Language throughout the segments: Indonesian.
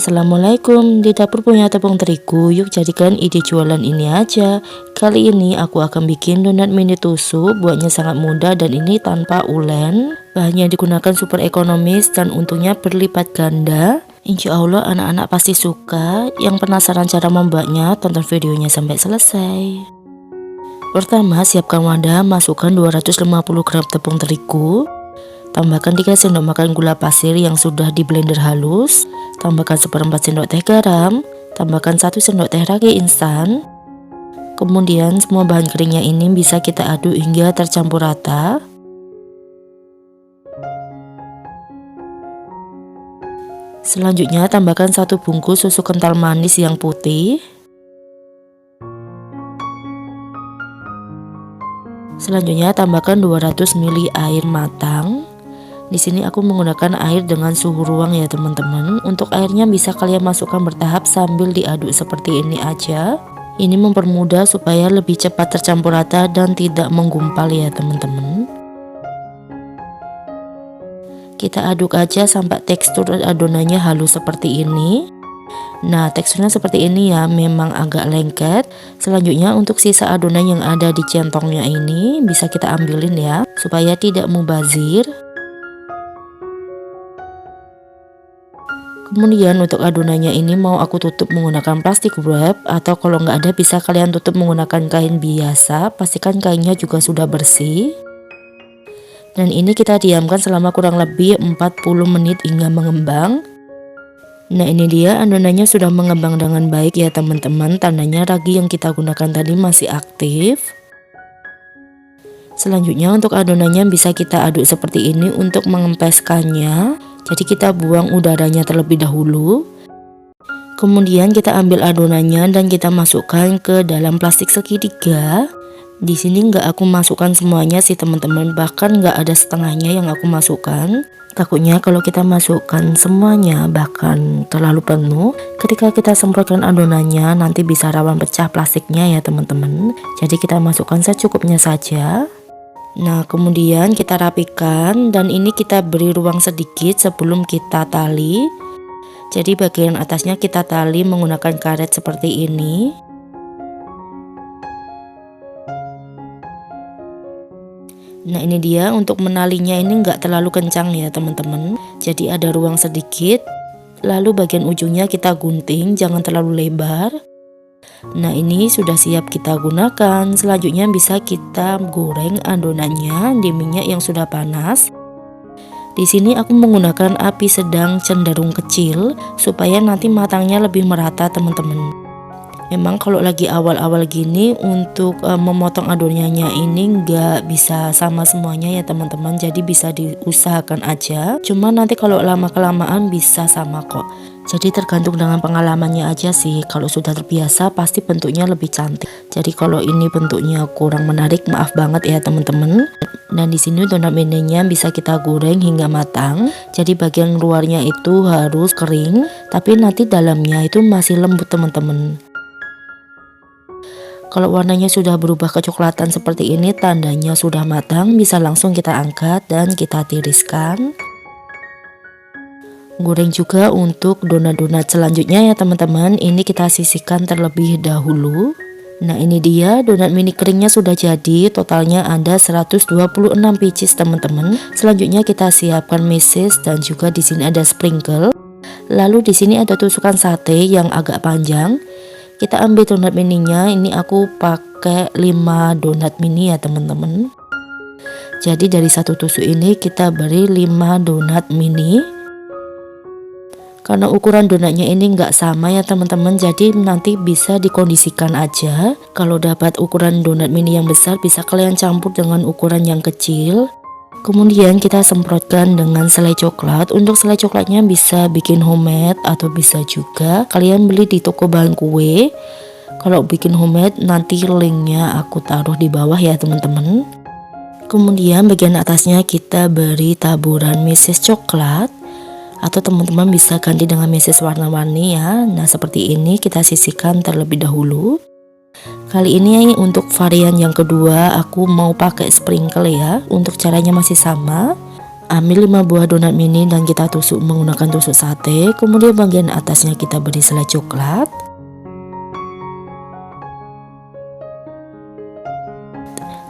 Assalamualaikum, di dapur punya tepung terigu, yuk jadikan ide jualan ini aja. Kali ini aku akan bikin donat mini tusuk, buatnya sangat mudah dan ini tanpa ulen. Bahannya digunakan super ekonomis dan untungnya berlipat ganda. Insya Allah anak-anak pasti suka. Yang penasaran cara membuatnya, tonton videonya sampai selesai. Pertama, siapkan wadah, masukkan 250 gram tepung terigu. Tambahkan 3 sendok makan gula pasir yang sudah di blender halus. Tambahkan 1/4 sendok teh garam. Tambahkan 1 sendok teh ragi instan. Kemudian semua bahan keringnya ini bisa kita aduk hingga tercampur rata. Selanjutnya tambahkan 1 bungkus susu kental manis yang putih. Selanjutnya tambahkan 200 ml air matang. Di sini aku menggunakan air dengan suhu ruang ya teman-teman. Untuk airnya bisa kalian masukkan bertahap sambil diaduk seperti ini aja. Ini mempermudah supaya lebih cepat tercampur rata dan tidak menggumpal ya teman-teman. Kita aduk aja sampai tekstur adonannya halus seperti ini. Nah, teksturnya seperti ini ya, memang agak lengket. Selanjutnya untuk sisa adonan yang ada di centongnya ini bisa kita ambilin ya, supaya tidak mubazir. Kemudian untuk adonannya ini mau aku tutup menggunakan plastik wrap, atau kalau nggak ada bisa kalian tutup menggunakan kain biasa. Pastikan kainnya juga sudah bersih. Dan ini kita diamkan selama kurang lebih 40 menit hingga mengembang. Nah, ini dia adonannya sudah mengembang dengan baik ya teman-teman. Tandanya ragi yang kita gunakan tadi masih aktif. Selanjutnya untuk adonannya bisa kita aduk seperti ini untuk mengempeskannya. Jadi kita buang udaranya terlebih dahulu. Kemudian kita ambil adonannya dan kita masukkan ke dalam plastik segitiga. Di sini nggak aku masukkan semuanya sih teman-teman, bahkan nggak ada setengahnya yang aku masukkan. Takutnya kalau kita masukkan semuanya bahkan terlalu penuh, ketika kita semprotkan adonannya nanti bisa rawan pecah plastiknya ya teman-teman. Jadi kita masukkan secukupnya saja. Nah, kemudian kita rapikan dan ini kita beri ruang sedikit sebelum kita tali. Jadi bagian atasnya kita tali menggunakan karet seperti ini. Nah, ini dia untuk menalinya ini enggak terlalu kencang ya teman-teman. Jadi ada ruang sedikit. Lalu bagian ujungnya kita gunting, jangan terlalu lebar. Nah, ini sudah siap kita gunakan. Selanjutnya bisa kita goreng adonannya di minyak yang sudah panas. Di sini aku menggunakan api sedang cenderung kecil supaya nanti matangnya lebih merata teman-teman. Memang kalau lagi awal-awal gini untuk memotong adonannya ini nggak bisa sama semuanya ya teman-teman. Jadi bisa diusahakan aja. Cuma nanti kalau lama-kelamaan bisa sama kok. Jadi tergantung dengan pengalamannya aja sih. Kalau sudah terbiasa pasti bentuknya lebih cantik. Jadi kalau ini bentuknya kurang menarik, maaf banget ya teman-teman. Dan di sini donat mininya bisa kita goreng hingga matang. Jadi bagian luarnya itu harus kering, tapi nanti dalamnya itu masih lembut teman-teman. Kalau warnanya sudah berubah kecoklatan seperti ini, tandanya sudah matang. Bisa langsung kita angkat dan kita tiriskan. Goreng juga untuk donat-donat selanjutnya ya teman-teman. Ini kita sisihkan terlebih dahulu. Nah, ini dia donat mini keringnya sudah jadi. Totalnya ada 126 pieces teman-teman. Selanjutnya kita siapkan meses dan juga di sini ada sprinkle. Lalu di sini ada tusukan sate yang agak panjang. Kita ambil donat mininya. Ini aku pakai 5 donat mini ya teman-teman. Jadi dari satu tusuk ini kita beri 5 donat mini. Karena ukuran donatnya ini nggak sama ya teman-teman, jadi nanti bisa dikondisikan aja. Kalau dapat ukuran donat mini yang besar bisa kalian campur dengan ukuran yang kecil. Kemudian kita semprotkan dengan selai coklat. Untuk selai coklatnya bisa bikin homemade atau bisa juga kalian beli di toko bahan kue. Kalau bikin homemade nanti linknya aku taruh di bawah ya teman-teman. Kemudian bagian atasnya kita beri taburan meses coklat. Atau teman-teman bisa ganti dengan meses warna-warni ya. Nah, seperti ini kita sisihkan terlebih dahulu. Kali ini untuk varian yang kedua aku mau pakai sprinkle ya. Untuk caranya masih sama. Ambil 5 buah donat mini dan kita tusuk menggunakan tusuk sate. Kemudian bagian atasnya kita beri selai coklat.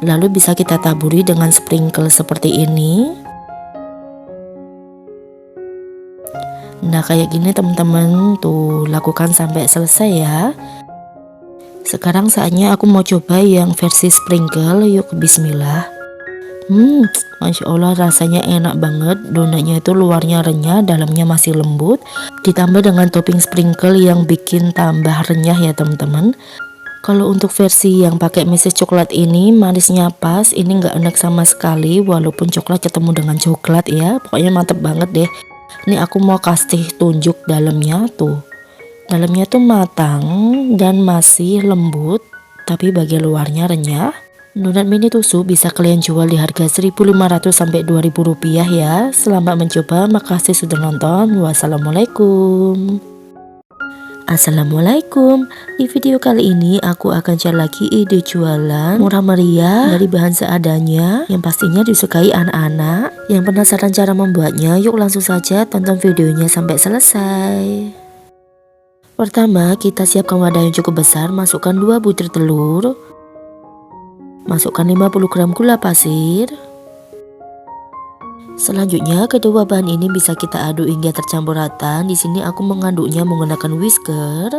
Lalu bisa kita taburi dengan sprinkle seperti ini. Nah kayak gini teman-teman, tuh lakukan sampai selesai ya. Sekarang saatnya aku mau coba yang versi sprinkle. Yuk bismillah. Masya Allah, rasanya enak banget. Donatnya itu luarnya renyah, dalamnya masih lembut. Ditambah dengan topping sprinkle yang bikin tambah renyah ya teman-teman. Kalau untuk versi yang pakai meses coklat ini manisnya pas, ini nggak enak sama sekali walaupun coklat ketemu dengan coklat ya. Pokoknya mantep banget deh. Ini aku mau kasih tunjuk dalamnya tuh. Dalamnya tuh matang dan masih lembut, tapi bagian luarnya renyah. Donat mini tusuk bisa kalian jual di harga 1.500 sampai 2.000 rupiah ya. Selamat mencoba, makasih sudah nonton. Wassalamualaikum. Assalamualaikum. Di video kali ini aku akan share lagi ide jualan murah meriah dari bahan seadanya yang pastinya disukai anak-anak. Yang penasaran cara membuatnya, yuk langsung saja tonton videonya sampai selesai. Pertama, kita siapkan wadah yang cukup besar, masukkan 2 butir telur. Masukkan 50 gram gula pasir. Selanjutnya, kedua bahan ini bisa kita aduk hingga tercampur rata. Di sini aku mengaduknya menggunakan whisker.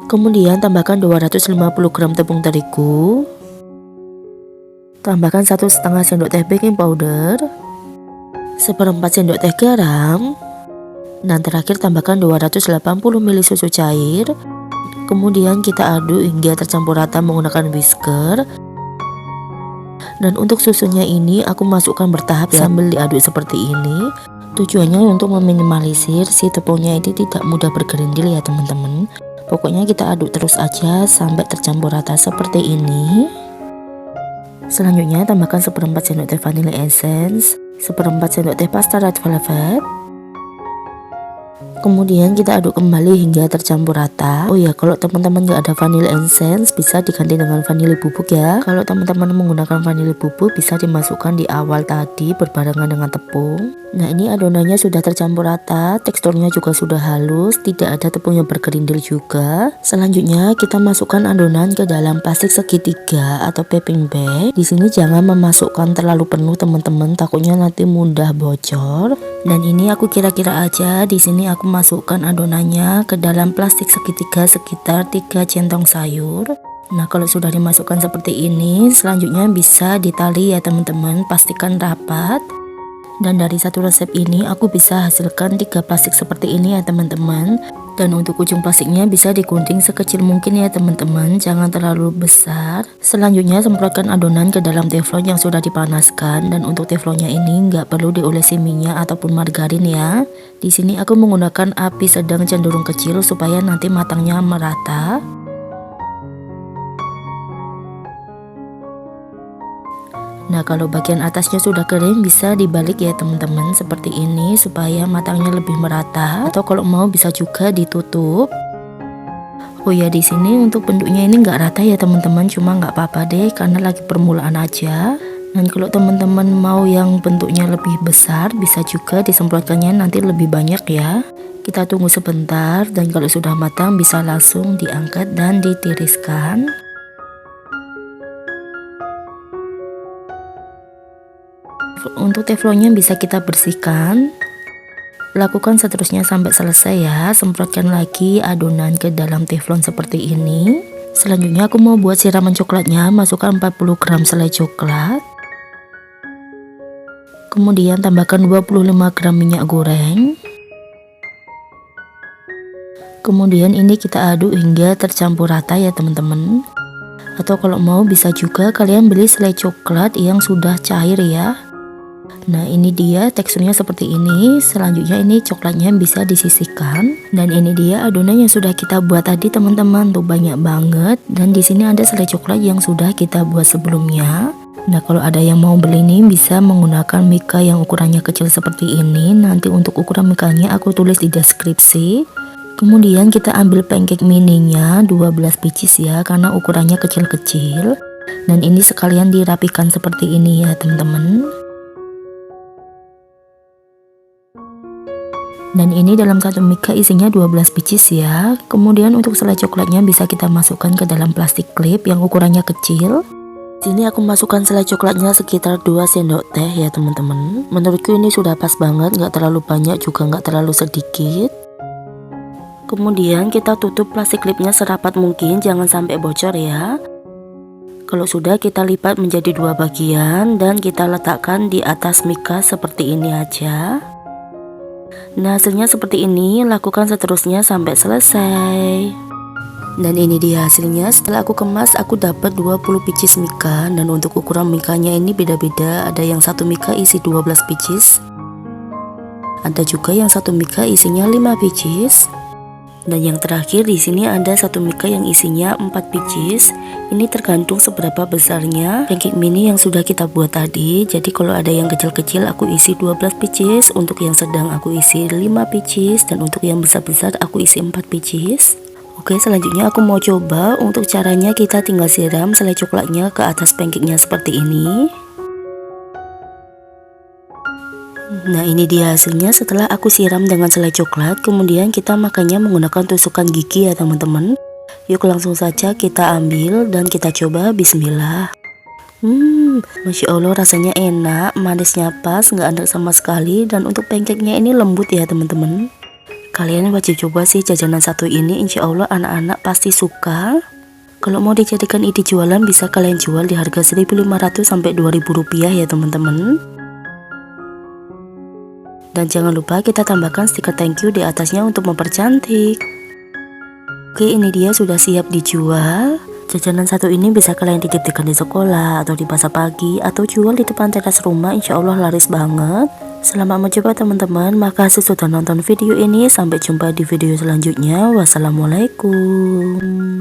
Kemudian tambahkan 250 gram tepung terigu. Tambahkan 1,5 sendok teh baking powder, 1/4 sendok teh garam, dan terakhir tambahkan 280 ml susu cair. Kemudian kita aduk hingga tercampur rata menggunakan whisker. Dan untuk susunya ini aku masukkan bertahap ya, sambil diaduk seperti ini. Tujuannya untuk meminimalisir si tepungnya ini tidak mudah bergerindil ya teman-teman. Pokoknya kita aduk terus aja sampai tercampur rata seperti ini. Selanjutnya tambahkan 1/4 sendok teh vanilla essence, 1/4 sendok teh pasta red velvet. Kemudian kita aduk kembali hingga tercampur rata. Oh ya, kalau teman-teman gak ada vanilla essence bisa diganti dengan vanili bubuk ya. Kalau teman-teman menggunakan vanili bubuk bisa dimasukkan di awal tadi berbarengan dengan tepung. Nah ini adonannya sudah tercampur rata, teksturnya juga sudah halus, tidak ada tepung yang bergerindil juga. Selanjutnya kita masukkan adonan ke dalam plastik segitiga atau piping bag. Di sini jangan memasukkan terlalu penuh teman-teman, takutnya nanti mudah bocor. Dan ini aku kira-kira aja, di sini aku masukkan adonannya ke dalam plastik segitiga sekitar 3 centong sayur. Nah kalau sudah dimasukkan seperti ini, selanjutnya bisa ditali ya teman-teman, pastikan rapat. Dan dari satu resep ini aku bisa hasilkan 3 plastik seperti ini ya teman-teman. Dan untuk ujung plastiknya bisa digunting sekecil mungkin ya teman-teman, jangan terlalu besar. Selanjutnya semprotkan adonan ke dalam teflon yang sudah dipanaskan. Dan untuk teflonnya ini nggak perlu diolesi minyak ataupun margarin ya. Di sini aku menggunakan api sedang cenderung kecil supaya nanti matangnya merata. Nah kalau bagian atasnya sudah kering bisa dibalik ya teman-teman seperti ini supaya matangnya lebih merata, atau kalau mau bisa juga ditutup. Oh ya, di sini untuk bentuknya ini nggak rata ya teman-teman, cuma nggak apa-apa deh karena lagi permulaan aja. Dan kalau teman-teman mau yang bentuknya lebih besar bisa juga disemprotkannya nanti lebih banyak ya. Kita tunggu sebentar dan kalau sudah matang bisa langsung diangkat dan ditiriskan. Untuk teflonnya bisa kita bersihkan. Lakukan seterusnya sampai selesai ya. Semprotkan lagi adonan ke dalam teflon seperti ini. Selanjutnya aku mau buat siraman coklatnya. Masukkan 40 gram selai coklat. Kemudian tambahkan 25 gram minyak goreng. Kemudian ini kita aduk hingga tercampur rata ya teman-teman. Atau kalau mau bisa juga kalian beli selai coklat yang sudah cair ya. Nah ini dia teksturnya seperti ini. Selanjutnya ini coklatnya bisa disisihkan. Dan ini dia adonan yang sudah kita buat tadi teman-teman, tuh banyak banget. Dan di sini ada selai coklat yang sudah kita buat sebelumnya. Nah kalau ada yang mau beli ini bisa menggunakan mika yang ukurannya kecil seperti ini. Nanti untuk ukuran mikanya aku tulis di deskripsi. Kemudian kita ambil pancake mininya 12 pieces ya, karena ukurannya kecil-kecil. Dan ini sekalian dirapikan seperti ini ya teman-teman. Dan ini dalam satu mika isinya 12 biji ya. Kemudian untuk selai coklatnya bisa kita masukkan ke dalam plastik klip yang ukurannya kecil. Sini aku masukkan selai coklatnya sekitar 2 sendok teh ya teman-teman. Menurutku ini sudah pas banget, nggak terlalu banyak juga nggak terlalu sedikit. Kemudian kita tutup plastik klipnya serapat mungkin, jangan sampai bocor ya. Kalau sudah, kita lipat menjadi 2 bagian dan kita letakkan di atas mika seperti ini aja. Nah, hasilnya seperti ini, lakukan seterusnya sampai selesai. Dan ini dia hasilnya. Setelah aku kemas, aku dapat 20 pieces mika. Dan untuk ukuran mikanya ini beda-beda. Ada yang satu mika isi 12 pieces, ada juga yang satu mika isinya 5 pieces. Dan yang terakhir di sini ada satu mika yang isinya 4 pieces. Ini tergantung seberapa besarnya pancake mini yang sudah kita buat tadi. Jadi kalau ada yang kecil-kecil aku isi 12 pieces, untuk yang sedang aku isi 5 pieces, dan untuk yang besar-besar aku isi 4 pieces. Oke, selanjutnya aku mau coba. Untuk caranya kita tinggal siram selai coklatnya ke atas pancake-nya seperti ini. Nah, ini dia hasilnya setelah aku siram dengan selai coklat. Kemudian kita makannya menggunakan tusukan gigi ya teman-teman. Yuk langsung saja kita ambil dan kita coba. Bismillah. Masya Allah, rasanya enak, manisnya pas, nggak ada sama sekali. Dan untuk pancake-nya ini lembut ya teman-teman. Kalian wajib coba sih jajanan satu ini, insya Allah anak-anak pasti suka. Kalau mau dijadikan ide jualan bisa kalian jual di harga 1.500 sampai 2.000 rupiah ya teman-teman. Dan jangan lupa kita tambahkan stiker thank you di atasnya untuk mempercantik. Oke, ini dia sudah siap dijual. Jajanan satu ini bisa kalian titipkan di sekolah atau di pasar pagi atau jual di depan teras rumah, insya Allah laris banget. Selamat mencoba teman-teman, makasih sudah nonton video ini, sampai jumpa di video selanjutnya. Wassalamualaikum.